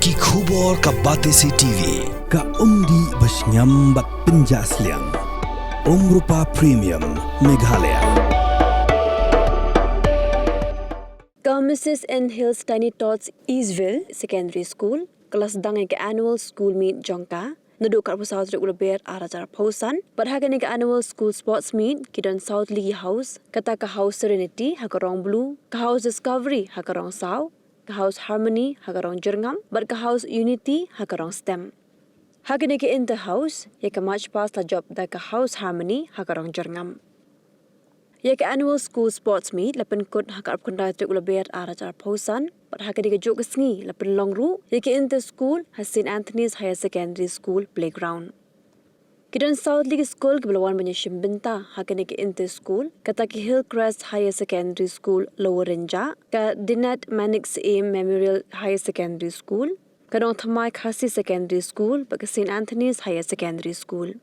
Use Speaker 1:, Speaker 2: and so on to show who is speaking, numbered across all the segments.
Speaker 1: Ki khubor ka Batesi TV. Ka umdi basnyam bak penjaslian. Rupa Premium Meghalaya.
Speaker 2: Mrs. and Hills Tiny Tots Ville Secondary School kelas dangai ke annual school meet jongka naduk kat South Ulabet arajar pausan berhaga ke annual school sports meet kidan South League House kata ke House Serenity hakarong Blue ke House Discovery hakarong Sau ke House Harmony hakarong Jerngam ber ke House Unity hakarong STEM haga ke Inter House ya ke March past la job da ke House Harmony hakarong Jerngam ya ke annual school sports meet la Pynkut hakar kundai trik ulabet arajar pausan berhaga ke jog sengi la Longru ya ke Inter School has St Anthony's Higher Secondary School playground kidan South League School ke Belawan Banyashim Binta haga ke Inter School kata ke Hillcrest Higher Secondary School Lower Renja ke Dinat Manix Aim Memorial Higher Secondary School kadang Thamai Khasi Secondary School ke St Anthony's Higher Secondary School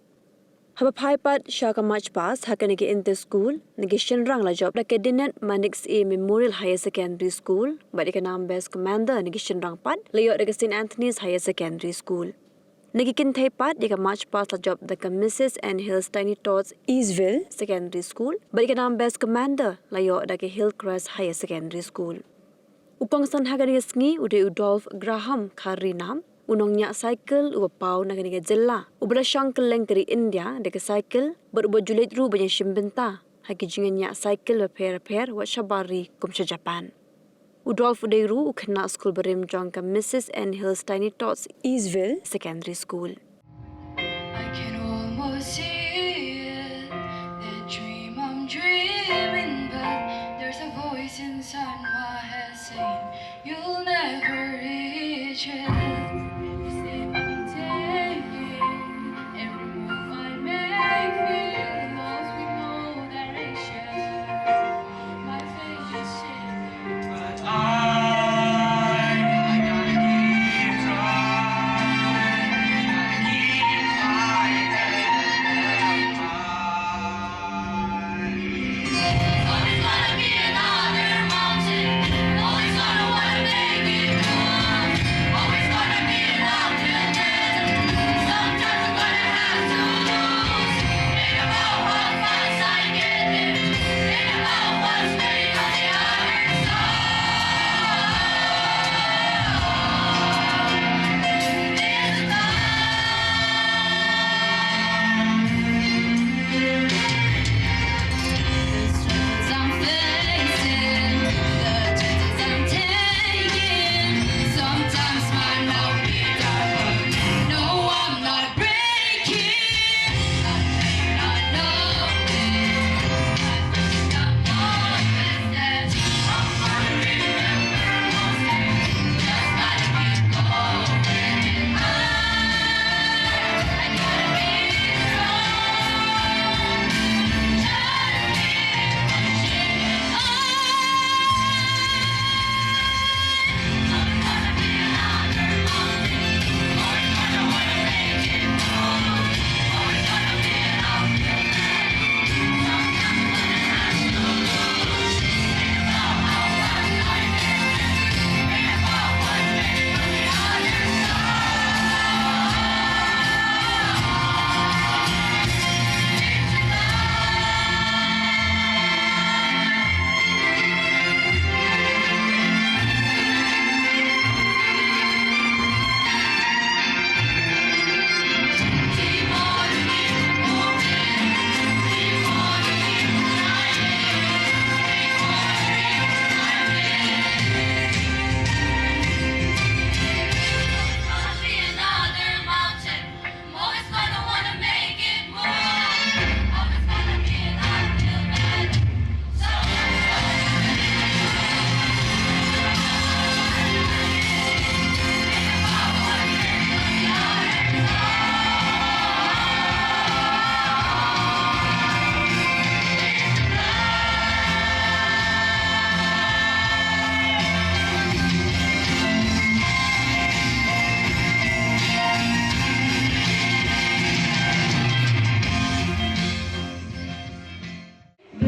Speaker 2: Haba paipat Shaka March Pass haka nege Inter School nege Shenrang la job ke Dinat Manix A Memorial Higher Secondary School badi ke nam best commander nege Shenrang pat layot ke St Anthony's Higher Secondary School nege Kintai pat nege March Pass la job ke Mrs. and Hills Tiny Tots Ville Secondary School badi ke nam best commander layot ke Hillcrest Higher Secondary School Upang san haka nege sngi ude Udolf Graham Khari nam unong nyak cycle uba pau naga nega jella ubla shangkel leng dari India deka cycle beruba julit ru banyak shimbenta haki jingan nyak cycle ba per wa shabari kumsha Japan Udolf Udeiru ukna school berim jong ka Mrs. and Hills Tiny Tots Ville Secondary School
Speaker 3: I can almost see it that dream I'm dreaming but there's a voice inside my head saying you'll never reach it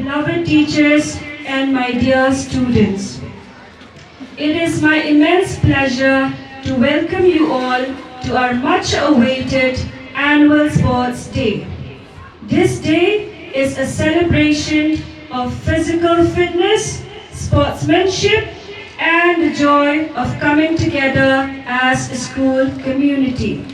Speaker 4: Beloved teachers and my dear students, it is my immense pleasure to to welcome you all to our much awaited annual Sports Day. This day is a celebration of physical fitness, sportsmanship, and the joy of coming together as a school community.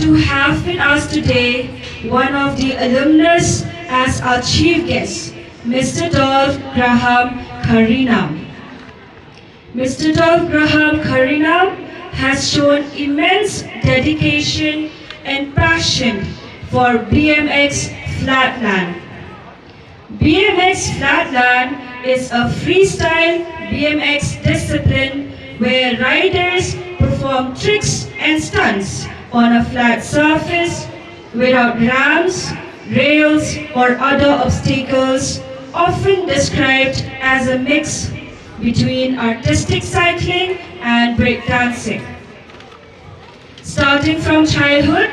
Speaker 4: To have with us today one of the alumnus as our chief guest, Mr. Dolph Graham Karinam. Mr. Dolph Graham Karinam has shown immense dedication and passion for BMX Flatland. BMX Flatland is a freestyle BMX discipline where riders perform tricks and stunts on a flat surface without ramps, rails, or other obstacles, often described as a mix between artistic cycling and breakdancing. Starting from childhood,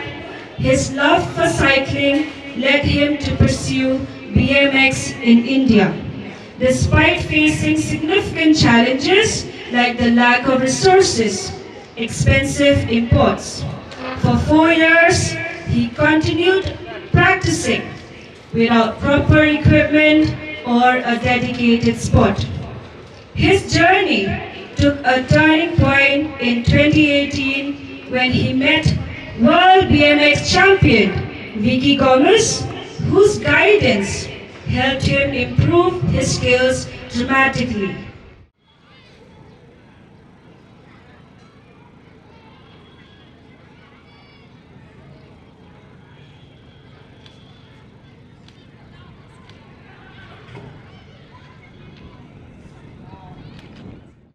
Speaker 4: his love for cycling led him to pursue BMX in India, despite facing significant challenges like the lack of resources, expensive imports. For 4 years, he continued practicing without proper equipment or a dedicated spot. His journey took a turning point in 2018 when he met World BMX champion Vicky Gomez, whose guidance helped him improve his skills dramatically.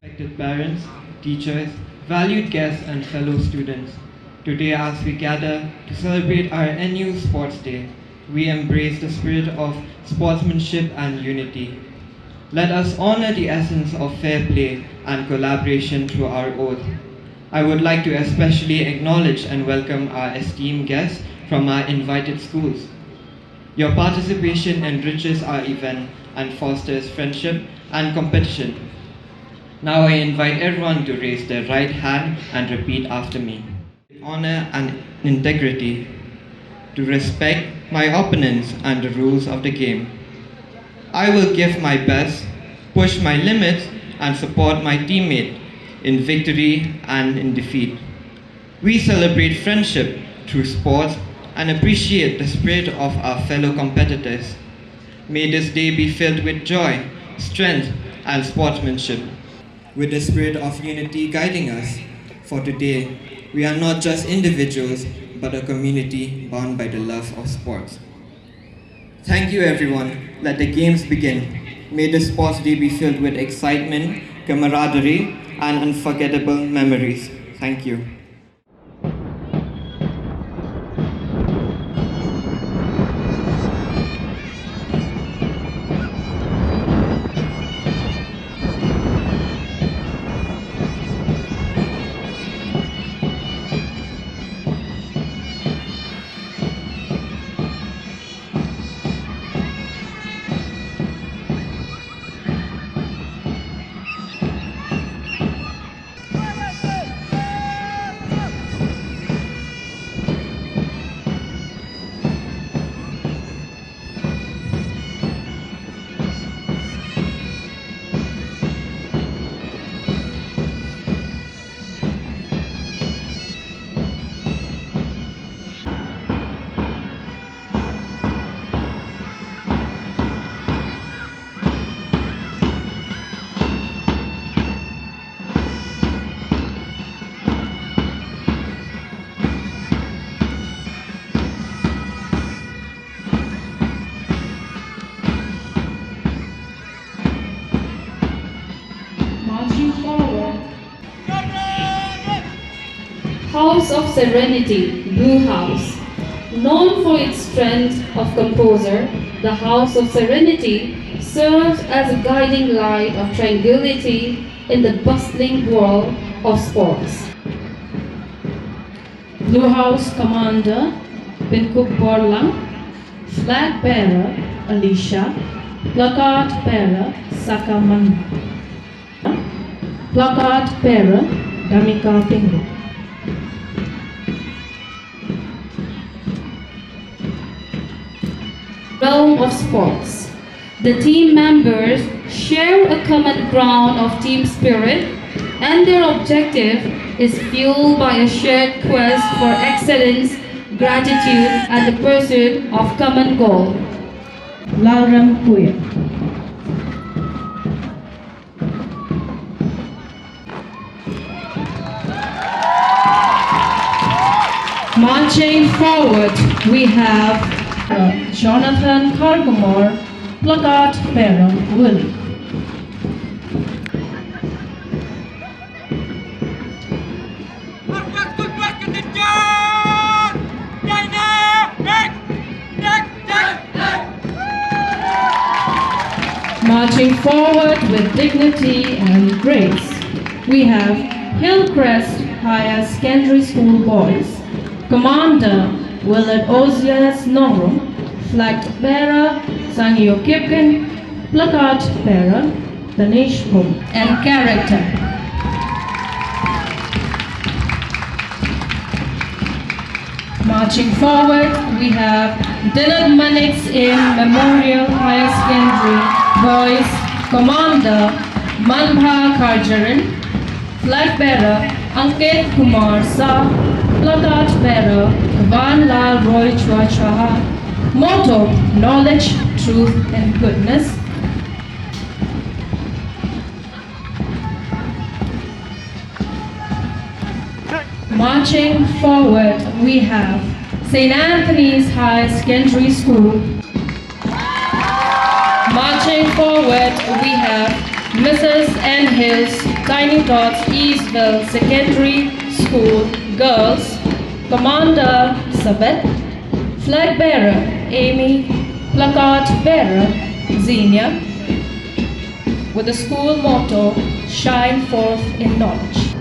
Speaker 5: Respected parents, teachers, valued guests and fellow students. Today as we gather to celebrate our NU Sports Day, we embrace the spirit of sportsmanship and unity. Let us honor the essence of fair play and collaboration through our oath. I would like to especially acknowledge and welcome our esteemed guests from our invited schools. Your participation enriches our event and fosters friendship and competition. Now I invite everyone to raise their right hand and repeat after me. Honor and integrity, to respect my opponents and the rules of the game. I will give my best, push my limits, and support my teammate in victory and in defeat. We celebrate friendship through sports and appreciate the spirit of our fellow competitors. May this day be filled with joy, strength, and sportsmanship, with the spirit of unity guiding us. For today, we are not just individuals, but a community bound by the love of sports. Thank you everyone. Let the games begin. May the sports day be filled with excitement, camaraderie, and unforgettable memories. Thank you.
Speaker 6: House of Serenity, Blue House. Known for its strength of composure, the House of Serenity serves as a guiding light of tranquility in the bustling world of sports.
Speaker 7: Blue House Commander Pynkut Flag Bearer Alicia, Placard Bearer Sakaman, Placard Bearer Damika Pingu.
Speaker 6: realm of sports. The team members share a common ground of team spirit, and their objective is fueled by a shared quest for excellence, gratitude, and the pursuit of common goal.
Speaker 7: Lauram Puya. Marching forward, we have Jonathan Kargumor, Plakat Bearer, Ville. Marching forward with dignity and grace, we have Hillcrest Higher Secondary School boys. Commander Willard Ozias Norum, Flag Bearer Sangyo Kipkin, Plakat Bearer Danish Bum, and Character. Marching forward, we have Dinat Manix in Memorial Higher Secondary Boys, Commander Manbha Karjaran, Flag Bearer Ankit Kumar Sa, Plakat Bearer Van Lal Roy Chua Chaha. Motto: Knowledge, Truth and Goodness. Marching forward, we have St. Anthony's High Secondary School. Marching forward, we have Mrs. N. Hills Tiny Tots Eastville Secondary School Girls. Commander Sabet, Flag Bearer Amy, Plakat Bearer Xenia, with the school motto: Shine forth in knowledge.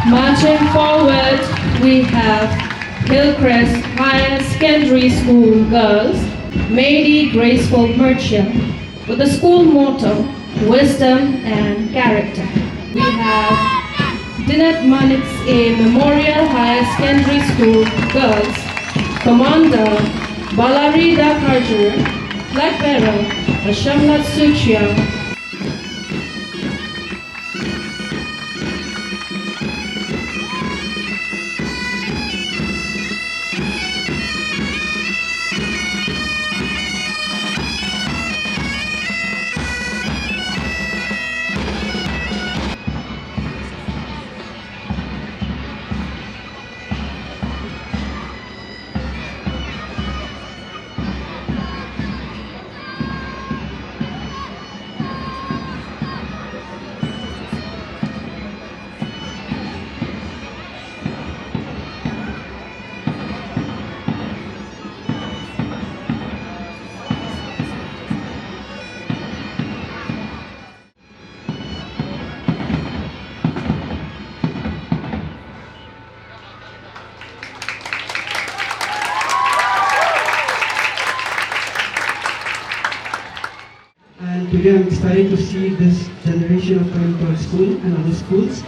Speaker 7: Marching forward, we have Hillcrest Higher Secondary School Girls, Mady Graceful Merchant, with the school motto: Wisdom and Character. We have Dinat Manix A Memorial Higher Secondary School Girls, Commander Balarida Karjur, Flag Bearer Ashamlat Suchia.
Speaker 5: And today I'm excited to see this generation of Pynkut school and other schools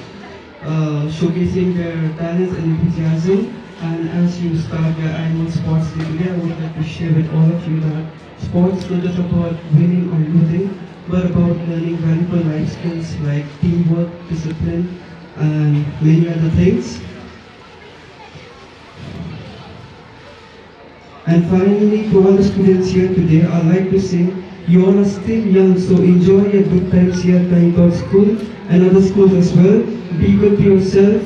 Speaker 5: showcasing their talents and enthusiasm. And as you start your annual sports day today, I would like to share with all of you that sports is not just about winning or losing, but about learning valuable life skills like teamwork, discipline, and many other things. And finally, to all the students here today, I'd like to say, you all are still young, so enjoy your good times here at Pynkut School and other schools as well. Be good to yourself,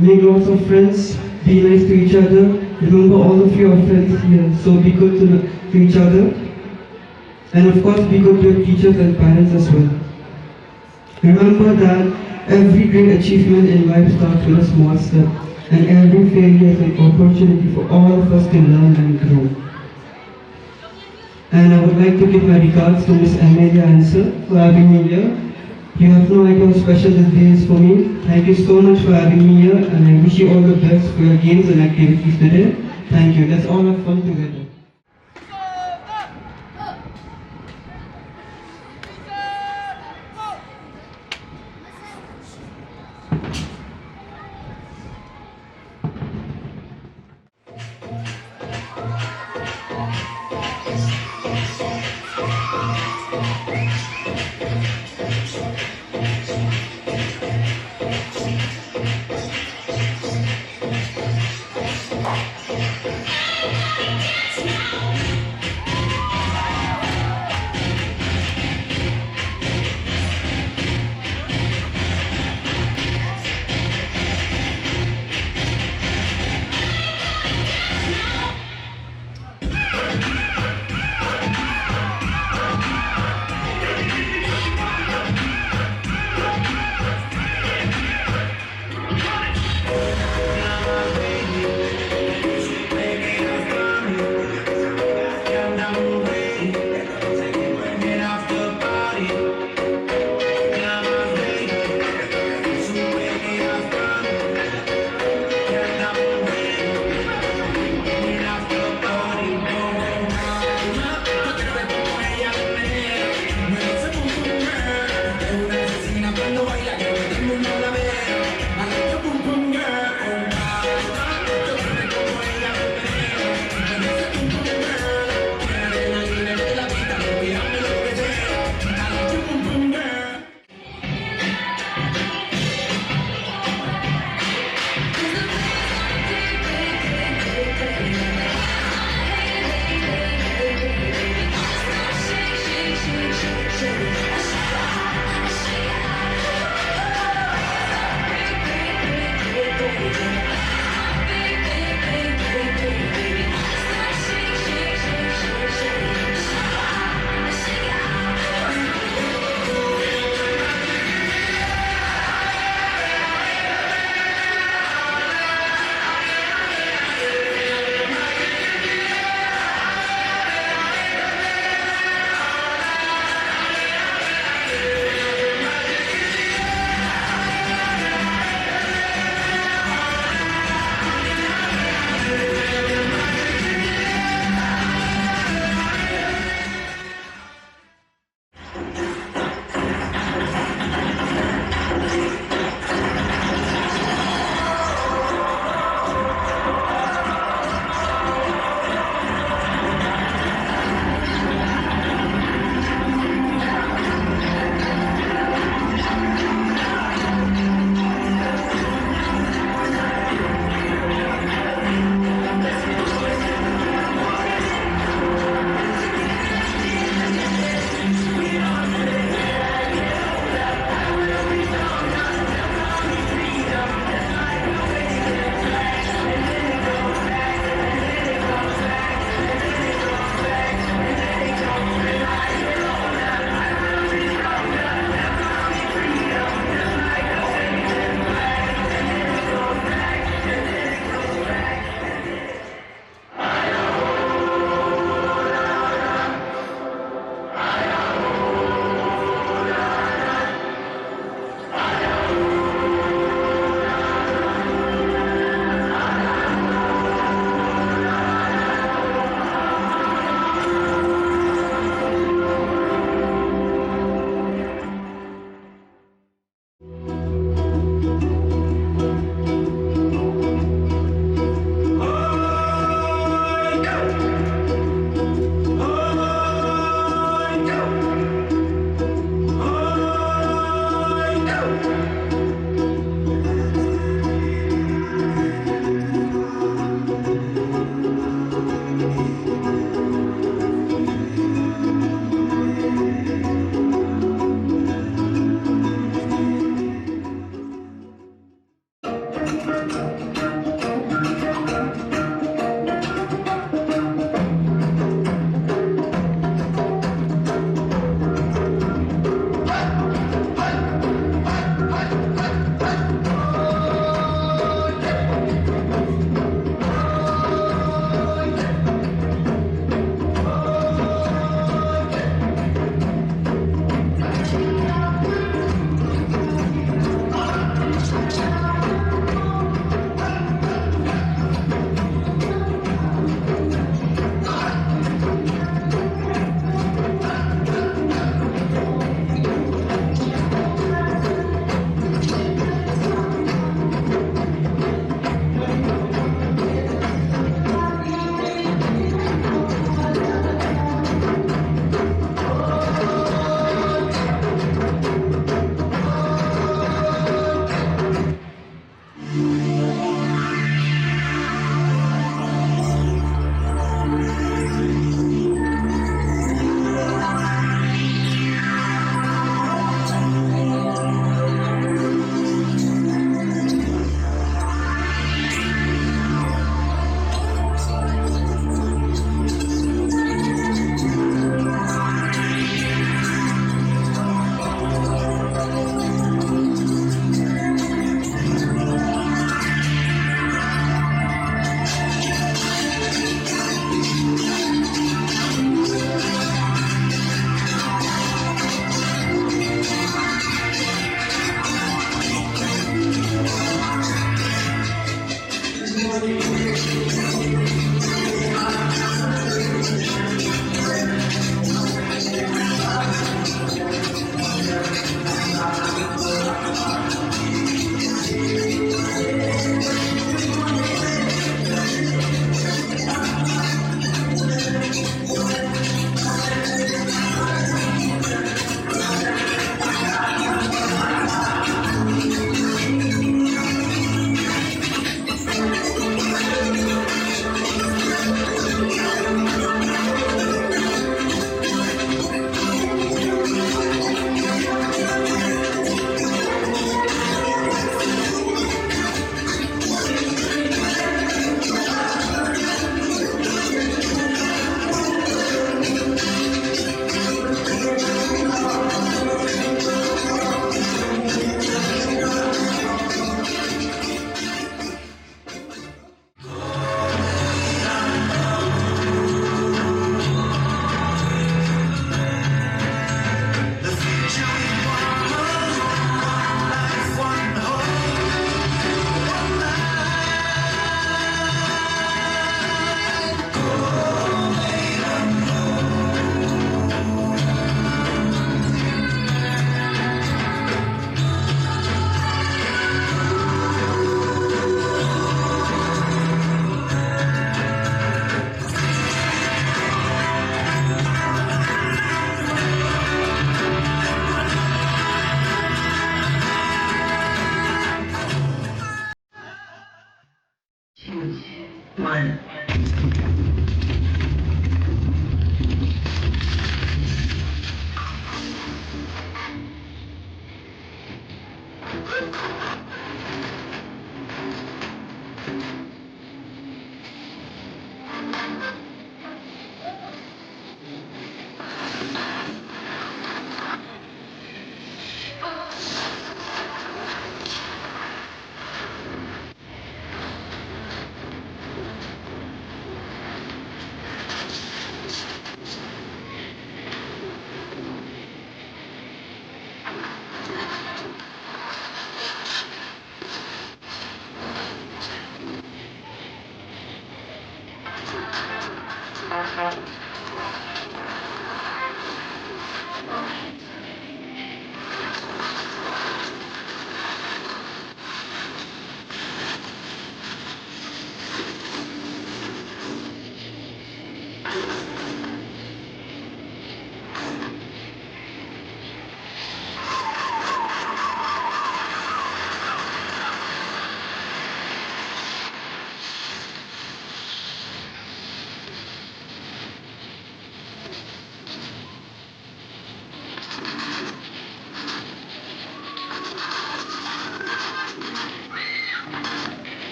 Speaker 5: make lots of friends, be nice to each other. Remember, all of you are friends here, so be good to each other. And of course, be good to your teachers and parents as well. Remember that every great achievement in life starts with a small step, and every failure is an opportunity for all of us to learn and grow. And I would like to give my regards to Miss Amelia Ansel for having me here. You have no idea how special this day is for me. Thank you so much for having me here, and I wish you all the best for your games and activities today. Thank you. Let's all have fun together.
Speaker 8: Countdown